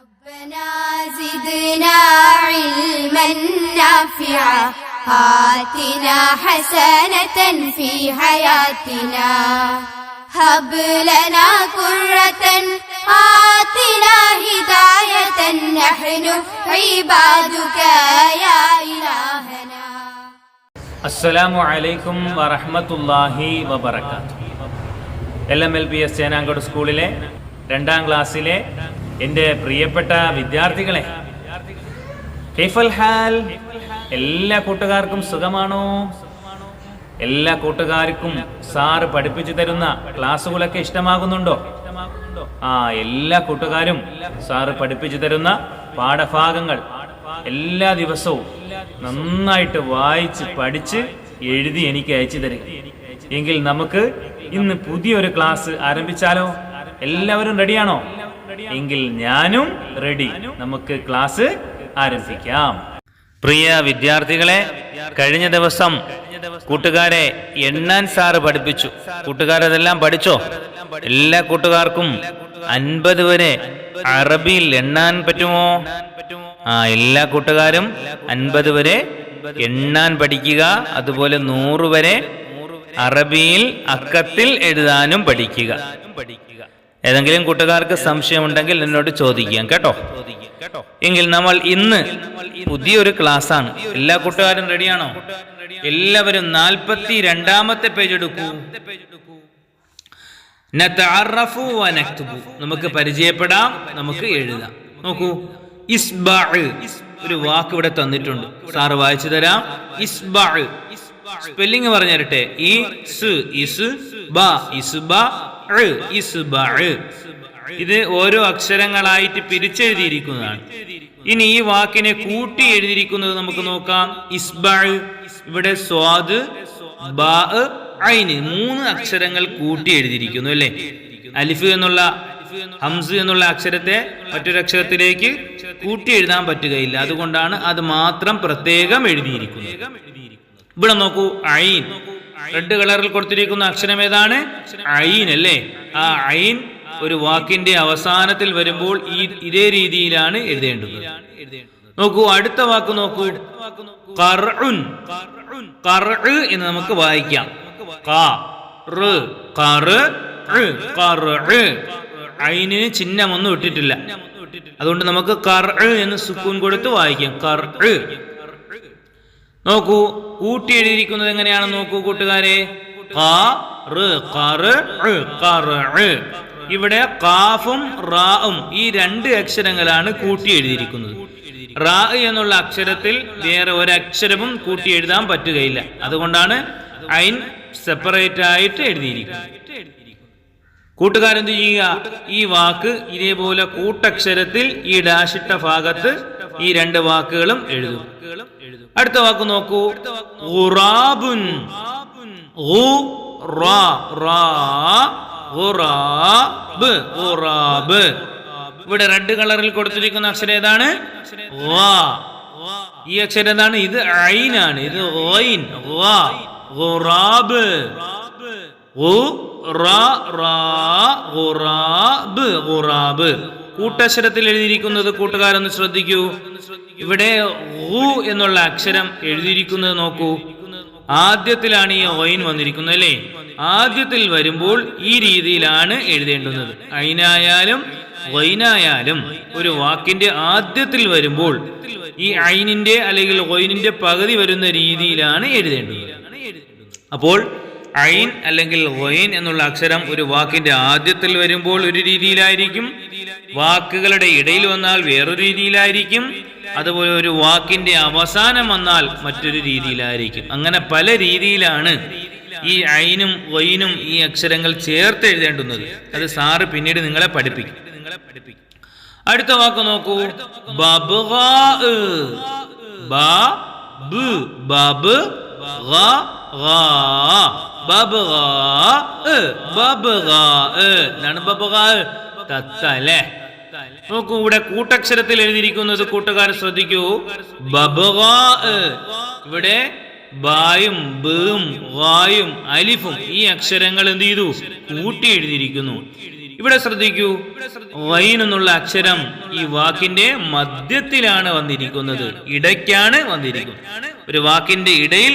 ربنا زدنا علما نافعا آتنا حسنة في حياتنا هب لنا قرة آتنا هداية نحن عبادك يا إلهنا. അസ്സലാമു അലൈക്കും വറഹ്മത്തുള്ളാഹി വബറകാതുഹു. LMLPS ചേനാങ്കോട് സ്കൂളിലെ 2ാം ക്ലാസ്സിലെ എൻ്റെ പ്രിയപ്പെട്ട വിദ്യാർത്ഥികളെ, കൈഫൽ ഹാൽ? എല്ലാ കൂട്ടുകാർക്കും സുഖമാണോ? എല്ലാ കൂട്ടുകാർക്കും സാറ് പഠിപ്പിച്ചു തരുന്ന ക്ലാസ്സുകളൊക്കെ ഇഷ്ടമാകുന്നുണ്ടോ? എല്ലാ കൂട്ടുകാരും സാറ് പഠിപ്പിച്ചു തരുന്ന പാഠഭാഗങ്ങൾ എല്ലാ ദിവസവും നന്നായിട്ട് വായിച്ച് പഠിച്ച് എഴുതി എനിക്ക് അയച്ചു തരിക. എങ്കിൽ നമുക്ക് ഇന്ന് പുതിയൊരു ക്ലാസ് ആരംഭിച്ചാലോ? എല്ലാവരും റെഡിയാണോ? എങ്കിൽ ഞാനും റെഡി. നമുക്ക് ക്ലാസ് ആരംഭിക്കാം. പ്രിയ വിദ്യാർത്ഥികളെ, കഴിഞ്ഞ ദിവസം കൂട്ടുകാരെ എണ്ണാൻ സാറ് പഠിപ്പിച്ചു. കൂട്ടുകാരതെല്ലാം പഠിച്ചോ? എല്ലാ കൂട്ടുകാർക്കും 50 വരെ അറബിയിൽ എണ്ണാൻ പറ്റുമോ? എല്ലാ കൂട്ടുകാരും 50 വരെ എണ്ണാൻ പഠിക്കുക. അതുപോലെ 100 വരെ അറബിയിൽ അക്കത്തിൽ എഴുതാനും പഠിക്കുക. ഏതെങ്കിലും കൂട്ടുകാർക്ക് സംശയമുണ്ടെങ്കിൽ എന്നോട് ചോദിക്കാം കേട്ടോ. എങ്കിൽ നമ്മൾ ഇന്ന് പുതിയൊരു ക്ലാസ് ആണ്. എല്ലാ കൂട്ടുകാരും റെഡിയാണോ? എല്ലാവരും 42ാമത്തെ പേജ് എടുക്കൂ. നതഅറഫു വനക്തുബു. നമുക്ക് പരിചയപ്പെടാം, നമുക്ക് എഴുതാം. നോക്കൂ, ഇസ്ബഅ് ഒരു വാക്ക് ഇവിടെ തന്നിട്ടുണ്ട്. സാറ് വായിച്ചു തരാം. ഇസ്ബഅ് സ്പെല്ലിംഗ് പറഞ്ഞു തരട്ടെ. ഇത് ഓരോ അക്ഷരങ്ങളായിട്ട് പിരിച്ചെഴുതിയിരിക്കുന്നതാണ്. ഇനി ഈ വാക്കിനെ കൂട്ടി എഴുതിയിരിക്കുന്നത് നമുക്ക് നോക്കാം. ഇസ്ബഅ്, ഇവിടെ സ്വാദ്, ബാ, ഐന് 3 അക്ഷരങ്ങൾ കൂട്ടി എഴുതിയിരിക്കുന്നു അല്ലേ? അലിഫ് എന്നുള്ള ഹംസ് എന്നുള്ള അക്ഷരത്തെ മറ്റൊരു അക്ഷരത്തിലേക്ക് കൂട്ടി എഴുതാൻ പറ്റുകയില്ല. അതുകൊണ്ടാണ് അത് മാത്രം പ്രത്യേകം എഴുതിയിരിക്കുന്നത്. ഇവിടെ നോക്കൂ, ഐൻ. റെഡ് കളറിൽ കൊടുത്തിരിക്കുന്ന അക്ഷരം ഏതാണ്? ഐൻ അല്ലേ? ആ ഐൻ ഒരു വാക്കിന്റെ അവസാനത്തിൽ വരുമ്പോൾ ഇതേ രീതിയിലാണ് എഴുതേണ്ടത്. നോക്കൂ, അടുത്ത വാക്ക് നോക്കൂ, ഖർഉൻ. ഖർഉ എന്ന് നമുക്ക് വായിക്കാം. ഐന് ചിഹ്നമൊന്നും ഇട്ടിട്ടില്ല. അതുകൊണ്ട് നമുക്ക് ഖർഉ എന്ന് സുക്കൂൻ കൊടുത്ത് വായിക്കാം. ഖർഉ. നോക്കൂ, കൂട്ടി എഴുതിയിരിക്കുന്നത് എങ്ങനെയാണെന്ന് നോക്കൂ കൂട്ടുകാരെ. ഇവിടെ ഖാഫും റാഉം ഈ 2 അക്ഷരങ്ങളാണ് കൂട്ടി എഴുതിയിരിക്കുന്നത്. റാ എന്നുള്ള അക്ഷരത്തിൽ വേറെ ഒരക്ഷരവും കൂട്ടി എഴുതാൻ പറ്റുകയില്ല. അതുകൊണ്ടാണ് ഐൻ സെപ്പറേറ്റ് ആയിട്ട് എഴുതിയിരിക്കുന്നത്. കൂട്ടുകാരെന്ത് ചെയ്യുക? ഈ വാക്ക് ഇതേപോലെ കൂട്ടക്ഷരത്തിൽ ഈ ഡാഷിട്ട ഭാഗത്ത് ഈ 2 വാക്കുകളും എഴുതും. അടുത്ത വാക്ക് നോക്കൂ, ഖുറാബുൻ. ഇവിടെ റെഡ് കളറിൽ കൊടുത്തിരിക്കുന്ന അക്ഷരം ഏതാണ്? ഈ അക്ഷരം ഏതാണ്? ഇത് ഐനാണ്. ഇത് ഗൈൻ. ഖുറാബ്. ഖുറാബ് കൂട്ടക്ഷരത്തിൽ എഴുതിയിരിക്കുന്നത് കൂട്ടുകാരൊന്ന് ശ്രദ്ധിക്കൂ. ഇവിടെ എന്നുള്ള അക്ഷരം എഴുതിയിരിക്കുന്നത് നോക്കൂ. ആദ്യത്തിലാണ് ഈ ഗൈൻ വന്നിരിക്കുന്നത് അല്ലേ? ആദ്യത്തിൽ വരുമ്പോൾ ഈ രീതിയിലാണ് എഴുതേണ്ടുന്നത്. ഐനായാലും ഗൈനായാലും ഒരു വാക്കിന്റെ ആദ്യത്തിൽ വരുമ്പോൾ ഈ ഐനിന്റെ അല്ലെങ്കിൽ ഗൈനിന്റെ പകുതി വരുന്ന രീതിയിലാണ് എഴുതേണ്ടത്. അപ്പോൾ ഐൻ അല്ലെങ്കിൽ ഗൈൻ എന്നുള്ള അക്ഷരം ഒരു വാക്കിന്റെ ആദ്യത്തിൽ വരുമ്പോൾ ഒരു രീതിയിലായിരിക്കും, വാക്കുകളുടെ ഇടയിൽ വന്നാൽ വേറൊരു രീതിയിലായിരിക്കും, അതുപോലെ ഒരു വാക്കിന്റെ അവസാനം വന്നാൽ മറ്റൊരു രീതിയിലായിരിക്കും. അങ്ങനെ പല രീതിയിലാണ് ഈ ഐനും ഗൈനും ഈ അക്ഷരങ്ങൾ ചേർത്ത് എഴുതേണ്ടുന്നത്. അത് സാറ് പിന്നീട് നിങ്ങളെ പഠിപ്പിക്കും. അടുത്ത വാക്ക് നോക്കൂ, ബബ്ഗാ. തത്ത അല്ലേ? നോക്കൂ, ഇവിടെ കൂട്ടക്ഷരത്തിൽ എഴുതിയിരിക്കുന്നത് കൂട്ടുകാർ ശ്രദ്ധിക്കൂ. ബബ്ഗാ. ഇവിടെ ബായും ബും ഗായും അലിഫും ഈ അക്ഷരങ്ങൾ എന്ത് ചെയ്തു? കൂട്ടി എഴുതിയിരിക്കുന്നു. ഇവിടെ ശ്രദ്ധിക്കൂ, ഗൈൻ എന്നുള്ള അക്ഷരം ഈ വാക്കിന്റെ മധ്യത്തിലാണ് വന്നിരിക്കുന്നത്, ഇടയ്ക്കാണ് വന്നിരിക്കുന്നത്. ഒരു വാക്കിന്റെ ഇടയിൽ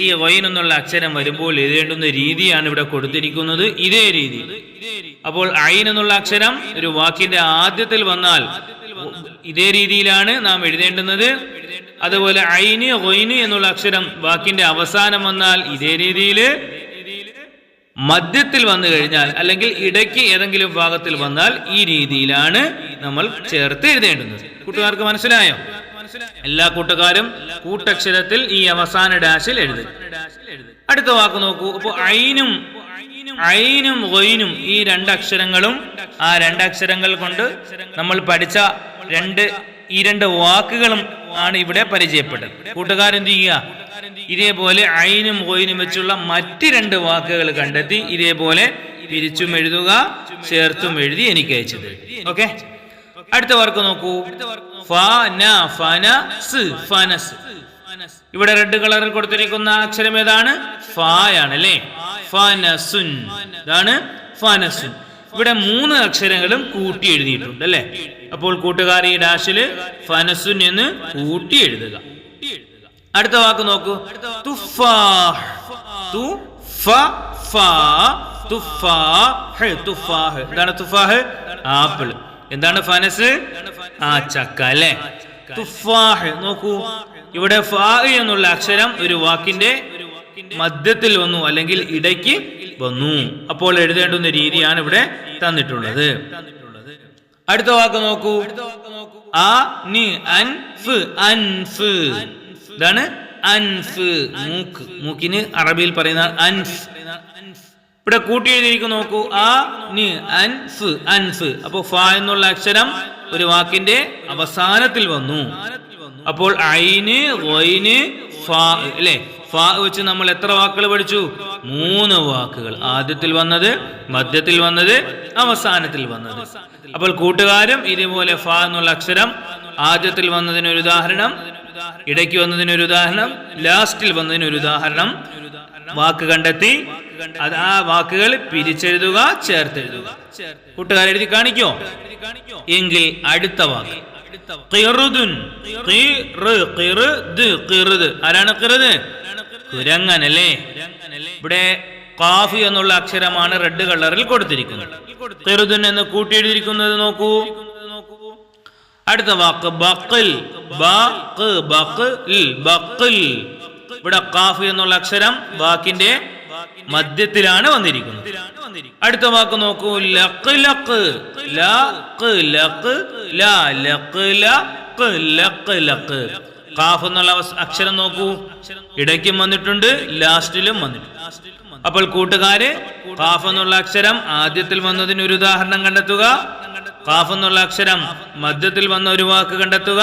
ഈ ഗൈൻ എന്നുള്ള അക്ഷരം വരുമ്പോൾ എഴുതേണ്ടുന്ന രീതിയാണ് ഇവിടെ കൊടുത്തിരിക്കുന്നത്, ഇതേ രീതി. അപ്പോൾ ഐൻ എന്നുള്ള അക്ഷരം ഒരു വാക്കിന്റെ ആദ്യത്തിൽ വന്നാൽ ഇതേ രീതിയിലാണ് നാം എഴുതേണ്ടുന്നത്. അതുപോലെ ഐന് ഗൈന് എന്നുള്ള അക്ഷരം വാക്കിന്റെ അവസാനം വന്നാൽ ഇതേ രീതിയിൽ, മധ്യത്തിൽ വന്നു കഴിഞ്ഞാൽ അല്ലെങ്കിൽ ഇടയ്ക്ക് ഏതെങ്കിലും ഭാഗത്തിൽ വന്നാൽ ഈ രീതിയിലാണ് നമ്മൾ ചേർത്ത് എഴുതേണ്ടുന്നത്. കൂട്ടുകാർക്ക് മനസ്സിലായോ? എല്ലാ കൂട്ടുകാരും കൂട്ടക്ഷരത്തിൽ ഈ അവസാന ഡാഷിൽ എഴുതും. അടുത്ത വാക്ക് നോക്കൂ. അപ്പോൾ ഐനും ഗൈനും ഈ രണ്ടക്ഷരങ്ങളും ആ രണ്ടക്ഷരങ്ങൾ കൊണ്ട് നമ്മൾ പഠിച്ച ഈ രണ്ട് വാക്കുകളും ആണ് ഇവിടെ പരിചയപ്പെട്ടത്. കൂട്ടുകാരെന്ത് ചെയ്യുക, ഇതേപോലെ ഐനും ഗൈനും വെച്ചുള്ള മറ്റ് രണ്ട് വാക്കുകൾ കണ്ടെത്തി ഇതേപോലെ പിരിച്ചും എഴുതുക, ചേർത്തും എഴുതി എനിക്ക് അയച്ചത്. ഓക്കെ, അടുത്ത വാക്ക് നോക്കൂ. ഫനസ്. ഇവിടെ റെഡ് കളറിൽ കൊടുത്തിരിക്കുന്ന അക്ഷരം ഏതാണ്? ഫായാണ് അല്ലേ? ഫനസുൻ. ഇതാണ് ഫനസുൻ. ഇവിടെ 3 അക്ഷരങ്ങളും കൂട്ടി എഴുതിയിട്ടുണ്ട് അല്ലെ? അപ്പോൾ കൂട്ടുകാർ ഈ ഡാഷില് ഫനസുൻ എന്ന് കൂട്ടി എഴുതുക. അടുത്ത വാക്ക് നോക്കൂ. തുഫാഹ്. എന്താണ് തുഫാഹ്? ആപ്പിൾ. എന്താണ് ഫനസ്? ചക്ക അല്ലെ? തുഫാഹ്. നോക്കൂ, ഇവിടെ ഫാ എന്നുള്ള അക്ഷരം ഒരു വാക്കിന്റെ മധ്യത്തിൽ വന്നു അല്ലെങ്കിൽ ഇടയ്ക്ക് വന്നു. അപ്പോൾ എഴുതേണ്ടുന്ന രീതിയാണ് ഇവിടെ തന്നിട്ടുള്ളത്. അടുത്ത വാക്ക് നോക്കൂ. അൻഫ്. ഇതാണ് അൻഫ്, മൂക്ക്. മൂക്കിന് അറബിയിൽ പറയുന്ന അൻഫ്. ഇവിടെ കൂട്ടി എഴുതിയിരിക്കും നോക്കൂ. അൻഫ്. അപ്പോൾ ഫ എന്നുള്ള അക്ഷരം ഒരു വാക്കിന്റെ അവസാനത്തിൽ വന്നു. അപ്പോൾ ഐന് ഗൈന് ഫാ അല്ലെ? ഫാ വെച്ച് നമ്മൾ എത്ര വാക്കുകൾ പഠിച്ചു? 3 വാക്കുകൾ. ആദ്യത്തിൽ വന്നത്, മധ്യത്തിൽ വന്നത്, അവസാനത്തിൽ വന്നത്. അപ്പോൾ കൂട്ടുകാരും ഇതേപോലെ ഫാ എന്നുള്ള അക്ഷരം ആദ്യത്തിൽ വന്നതിനൊരു ഉദാഹരണം, ഇടയ്ക്ക് വന്നതിനൊരു ഉദാഹരണം, ലാസ്റ്റിൽ വന്നതിനൊരു ഉദാഹരണം വാക്ക് കണ്ടെത്തി ആ വാക്കുകൾ പിരിച്ചെഴുതുക, ചേർത്തെഴുതുക. കൂട്ടുകാർ എഴുതി കാണിക്കോ? എങ്കിൽ അടുത്ത വാക്ക് ആരാണ്? ഖിർദ്, കുരങ്ങൻ അല്ലേ? ഇവിടെ ഖാഫ് എന്നുള്ള അക്ഷരമാണ് റെഡ് കളറിൽ കൊടുത്തിരിക്കുന്നത്. ഖിർദുൻ എന്ന് കൂട്ടി എഴുതിയിരിക്കുന്നത് നോക്കൂ. അടുത്ത വാക്ക് ബഖൽ. ഇവിടെ ഖാഫ് എന്നുള്ള അക്ഷരം വാക്കിന്റെ മധ്യത്തിലാണ് വന്നിരിക്കുന്നത്. അടുത്ത വാക്ക് നോക്കൂ. ഖാഫ് എന്നുള്ള അക്ഷരം നോക്കൂ, ഇടയ്ക്കും വന്നിട്ടുണ്ട്, ലാസ്റ്റിലും വന്നിട്ടുണ്ട്. അപ്പോൾ കൂട്ടുകാര് ഖാഫ് എന്നുള്ള അക്ഷരം ആദ്യത്തിൽ വന്നതിന് ഒരു ഉദാഹരണം കണ്ടെത്തുക, ഖാഫ് എന്നുള്ള അക്ഷരം മധ്യത്തിൽ വന്ന ഒരു വാക്ക് കണ്ടെത്തുക,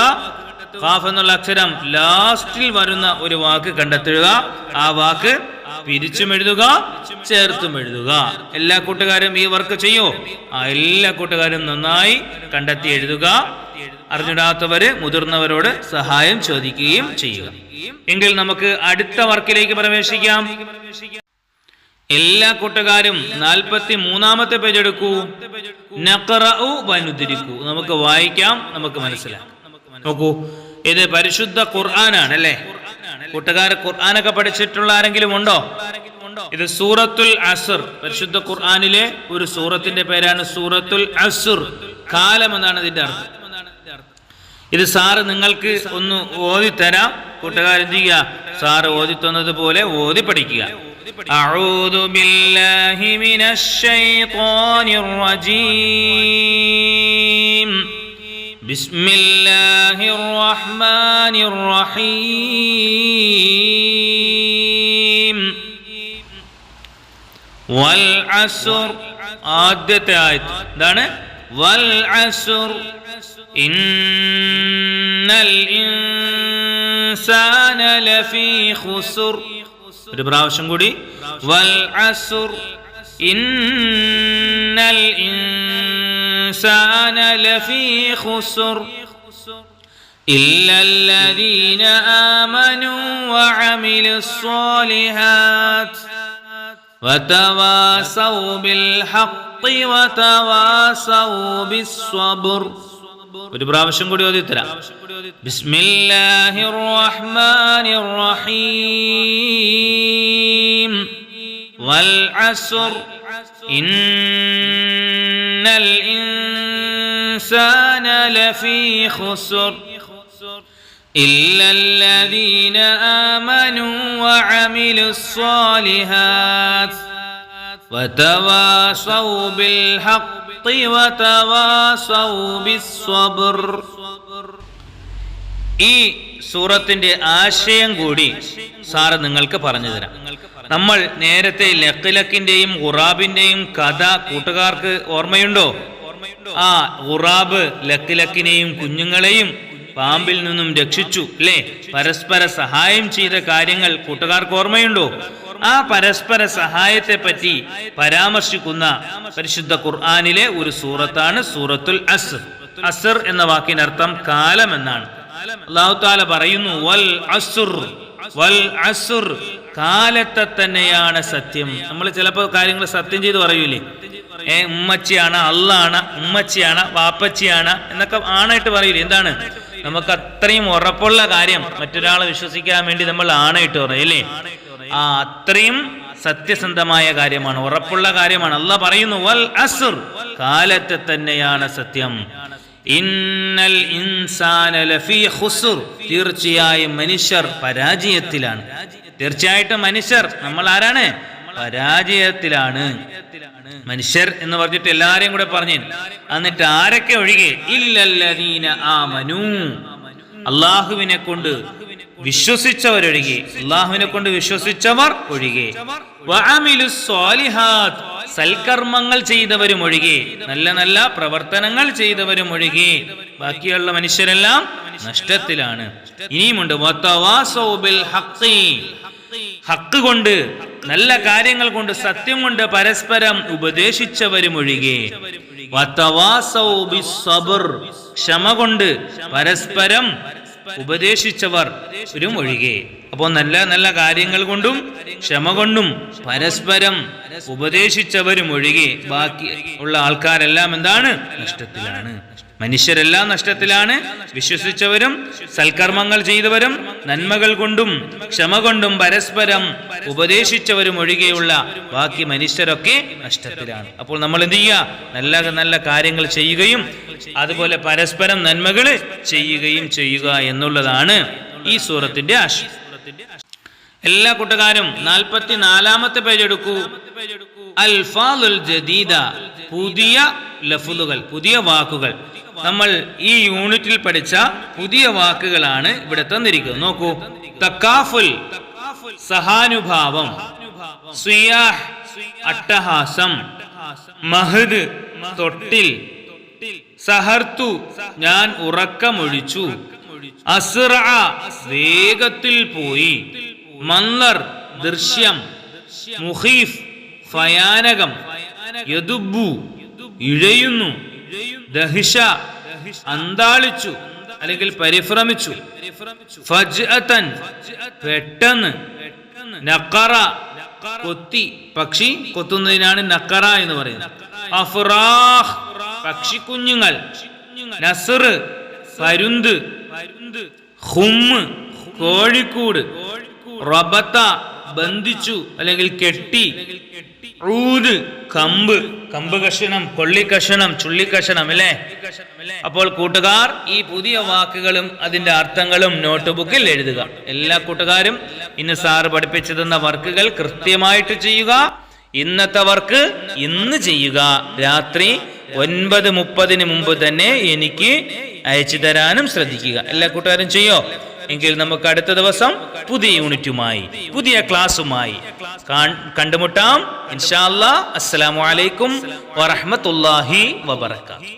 ഖാഫ് എന്നുള്ള അക്ഷരം ലാസ്റ്റിൽ വരുന്ന ഒരു വാക്ക് കണ്ടെത്തുക, ആ വാക്ക് പിരിച്ചും എഴുതുക, ചേർത്തും എഴുതുക. എല്ലാ കൂട്ടുകാരും ഈ വർക്ക് ചെയ്യൂ. എല്ലാ കൂട്ടുകാരും നന്നായി കണ്ടെത്തി എഴുതുക. അറിഞ്ഞിടാത്തവര് മുതിർന്നവരോട് സഹായം ചോദിക്കുകയും ചെയ്യുക. എങ്കിൽ നമുക്ക് അടുത്ത വർക്കിലേക്ക് പ്രവേശിക്കാം. എല്ലാ കൂട്ടുകാരും 43-ാമത്തെ പേജ് എടുക്കൂ. നഖറഉ വനുദ്രികു. നമുക്ക് വായിക്കാം, നമുക്ക് മനസ്സിലാക്കാം. നോക്കൂ, ഇത് പരിശുദ്ധ ഖുർആനാണ് അല്ലേ? കൂട്ടുകാർ ഖുർആനൊക്കെ പഠിച്ചിട്ടുള്ള ആരെങ്കിലും ഉണ്ടോ? ഇത് സൂറത്തുൽ അസ്ർ, പരിശുദ്ധ ഖുർആനിലെ ഒരു സൂറത്തിന്റെ പേരാണ് സൂറത്തുൽ അസ്ർ. കാലം എന്നാണ് ഇതിന്റെ അർത്ഥം. ഇത് സാറ് നിങ്ങൾക്ക് ഒന്ന് ഓതി തരാം. കൂട്ടുകാരെന്ത് ചെയ്യുക? സാറ് ഓതി തന്നതുപോലെ ഓതി പഠിക്കുക. അഊദു ബില്ലാഹി മിനശ് ശൈത്വാനിർ റജീം. ബിസ്മില്ലാഹിർ റഹ്മാനിർ റഹീം. വൽ അസ്ർ. ആദ്യത്തെ ആയത്ത് എന്താണ്? വൽ അസ്ർ ഇന്നൽ ഇൻസാന ലഫീ ഖുസ്ർ. ഒരു പ്രാവശ്യം കൂടി. വൽ അസ്ർ ഇന്നൽ ഇൻസാന ലഫീ ഖുസ്ർ ഇല്ലല്ലദീന ആമനൂ വഅമിലുസ്സാലിഹാത്ത് വതവാസൗ ബിൽ ഹഖ് وتواصوا بالصبر. ഒരു പ്രാവശ്യം കൂടി ഓതി തരാം. ബിസ്മില്ലാഹിർ റഹ്മാനിർ റഹീം. വൽ അസ്ർ ഇന്നൽ ഇൻസാന ലഫീ ഖുസ്ർ إلا الذين آمنوا وعملوا الصالحات وتواصوا بالحق وتواصوا بالصبر. ഈ സൂറത്തിന്റെ ആശയം കൂടി സാറ് നിങ്ങൾക്ക് പറഞ്ഞു തരാം. നമ്മൾ നേരത്തെ ലക്കിലക്കിന്റെയും ഖുറാബിന്റെയും കഥ കൂട്ടുകാർക്ക് ഓർമ്മയുണ്ടോ? ആ ഖുറാബ് ലക്കിലക്കിനെയും കുഞ്ഞുങ്ങളെയും പാമ്പിൽ നിന്നും രക്ഷിച്ചു അല്ലേ? പരസ്പര സഹായം ചെയ്ത കാര്യങ്ങൾ കൂട്ടുകാർക്ക് ഓർമ്മയുണ്ടോ? ആ പരസ്പര സഹായത്തെ പറ്റി പരാമർശിക്കുന്ന പരിശുദ്ധ ഖുർആനിലെ ഒരു സൂറത്താണ് സൂറത്തുൽ അസ്ർ. അസ്ർ എന്ന വാക്കിനർത്ഥം കാലം എന്നാണ്. അല്ലാഹു തആല പറയുന്നു വൽ അസ്ർ, വൽ അസ്ർ, കാലത്തെ തന്നെയാണ് സത്യം. നമ്മൾ ചിലപ്പോൾ കാര്യങ്ങൾ സത്യം ചെയ്ത് പറയൂലേ, ഉമ്മച്ചിയാണ്, അള്ളാണ്, ഉമ്മച്ചിയാണ്, വാപ്പച്ചിയാണ് എന്നൊക്കെ ആണായിട്ട് പറയൂലേ. എന്താണ്? നമുക്ക് അത്രയും ഉറപ്പുള്ള കാര്യം മറ്റൊരാളെ വിശ്വസിക്കാൻ വേണ്ടി നമ്മൾ ആണായിട്ട് പറയല്ലേ? ആ അത്രയും സത്യസന്ധമായ കാര്യമാണ്, ഉറപ്പുള്ള കാര്യമാണ്. അല്ലാഹ് പറയുന്നു വൽ അസ്ർ, കാലത്തെ തന്നെയാണ് സത്യം. ഇന്നൽ ഇൻസാന ലഫീ ഖുസ്ർ, തീർച്ചയായും മനുഷ്യർ പരാജയത്തിലാണ്. തീർച്ചയായിട്ടും മനുഷ്യർ, നമ്മൾ ആരാണ്? പരാജയത്തിലാണ്. മനുഷ്യർ എന്ന് പറഞ്ഞിട്ട് എല്ലാരെയും കൂടെ പറഞ്ഞു. എന്നിട്ട് ആരൊക്കെ ഒഴികെ? ഇല്ലല്ലദീന ആമനൂ, അള്ളാഹുവിനെ കൊണ്ട് വിശ്വസിച്ചവരൊഴികെ, അള്ളാഹുവിനെ കൊണ്ട് വിശ്വസിച്ചവർ ഒഴികെ, വഅമിലുസ് സ്വാലിഹാത്ത്, സൽക്കർമ്മങ്ങൾ ചെയ്തവരും ഒഴികെ, നല്ല നല്ല പ്രവർത്തനങ്ങൾ ചെയ്തവരും ഒഴികെ ബാക്കിയുള്ള മനുഷ്യരെല്ലാം നഷ്ടത്തിലാണ്. ഇനിയുമുണ്ട് വതവാസൗ ബിൽ ഹഖ്, ഹക്ക് കൊണ്ട്, നല്ല കാര്യങ്ങൾ കൊണ്ട്, സത്യം കൊണ്ട് പരസ്പരം ഉപദേശിച്ചവരും ഒഴികെ, വതവാസൗ ബിസ്സബ്ർ, ക്ഷമ കൊണ്ട് പരസ്പരം ഉപദേശിച്ചവർ ഒഴികെ. അപ്പോൾ നല്ല നല്ല കാര്യങ്ങൾ കൊണ്ടും ക്ഷമ കൊണ്ടും പരസ്പരം ഉപദേശിച്ചവരും ഒഴികെ ബാക്കി ഉള്ള ആൾക്കാരെല്ലാം എന്താണ്? നഷ്ടത്തിലാണ്. മനുഷ്യരെല്ലാം നഷ്ടത്തിലാണ്. വിശ്വസിച്ചവരും സൽക്കർമ്മങ്ങൾ ചെയ്തവരും നന്മകൾ കൊണ്ടും ക്ഷമ കൊണ്ടും പരസ്പരം ഉപദേശിച്ചവരും ഒഴികെയുള്ള ബാക്കി മനുഷ്യരൊക്കെ നഷ്ടത്തിലാണ്. അപ്പോൾ നമ്മൾ എന്ത് ചെയ്യുക? നല്ല നല്ല കാര്യങ്ങൾ ചെയ്യുകയും അതുപോലെ പരസ്പരം നന്മകൾ ചെയ്യുകയും ചെയ്യുക എന്നുള്ളതാണ് ഈ സൂറത്തിന്റെ ആശയം. എല്ലാ കൂട്ടുകാരും 44-ാമത്തെ പേജ് എടുക്കൂ. അൽഫാലുൽ ജദീദ, പുതിയ ലഫ്ളുകൾ, പുതിയ വാക്കുകൾ. നമ്മൾ ഈ യൂണിറ്റിൽ പഠിച്ച പുതിയ വാക്കുകളാണ് ഇവിടെ തന്നിരിക്കുന്നത്. നോക്കൂ. തക്കാഫുൽ, സഹാനുഭാവം. സിയാഹ്, അട്ടഹാസം. മഹദ്, തൊട്ടിൽ. സഹർത്തു, ഞാൻ ഉറക്കമൊഴിച്ചു. അസ്റ, വേഗത്തിൽ പോയി. മന്ദർ, ദൃശ്യം. മുഖീഫ്, ഭയാനകം. യദുബു, ഇഴയുന്നു. ദഹിഷ, അന്താളിച്ചു അല്ലെങ്കിൽ പരിഭ്രമിച്ചു. ഫജ്അതൻ, പെട്ടെന്ന്. നഖറ, കൊത്തി, പക്ഷി കൊത്തുന്നതിനാണ് നഖറ എന്ന് പറയുന്നത്. അഫ്റാഹ്, പക്ഷിക്കുഞ്ഞുങ്ങൾ. നസ്ർ, പരുന്ത്. ഖുമ്മ്, കോഴിക്കൂട്. റബത, ബന്ധിച്ചു അല്ലെങ്കിൽ കെട്ടി. ഊദ്, കമ്പ്, കമ്പ് കഷണം, കൊള്ളിക്കഷണം, ചുള്ളിക്കഷണം അല്ലേ? അപ്പോൾ കൂട്ടുകാർ ഈ പുതിയ വാക്കുകളും അതിന്റെ അർത്ഥങ്ങളും നോട്ട് ബുക്കിൽ എഴുതുക. എല്ലാ കൂട്ടുകാരും ഇന്ന് സാറ് പഠിപ്പിച്ചു തന്ന വർക്കുകൾ കൃത്യമായിട്ട് ചെയ്യുക. ഇന്നത്തെ വർക്ക് ഇന്ന് ചെയ്യുക. രാത്രി 9:30 മുമ്പ് തന്നെ എനിക്ക് അയച്ചു തരാനും ശ്രദ്ധിക്കുക. എല്ലാ കൂട്ടുകാരും ചെയ്യോ? എങ്കിൽ നമുക്ക് അടുത്ത ദിവസം പുതിയ യൂണിറ്റുമായി പുതിയ ക്ലാസ്സുമായി കണ്ടുമുട്ടാം ഇൻഷാ അല്ലാഹ്. അസ്സലാമു അലൈക്കും വറഹ്മത്തുള്ളാഹി വബറകാതുഹു.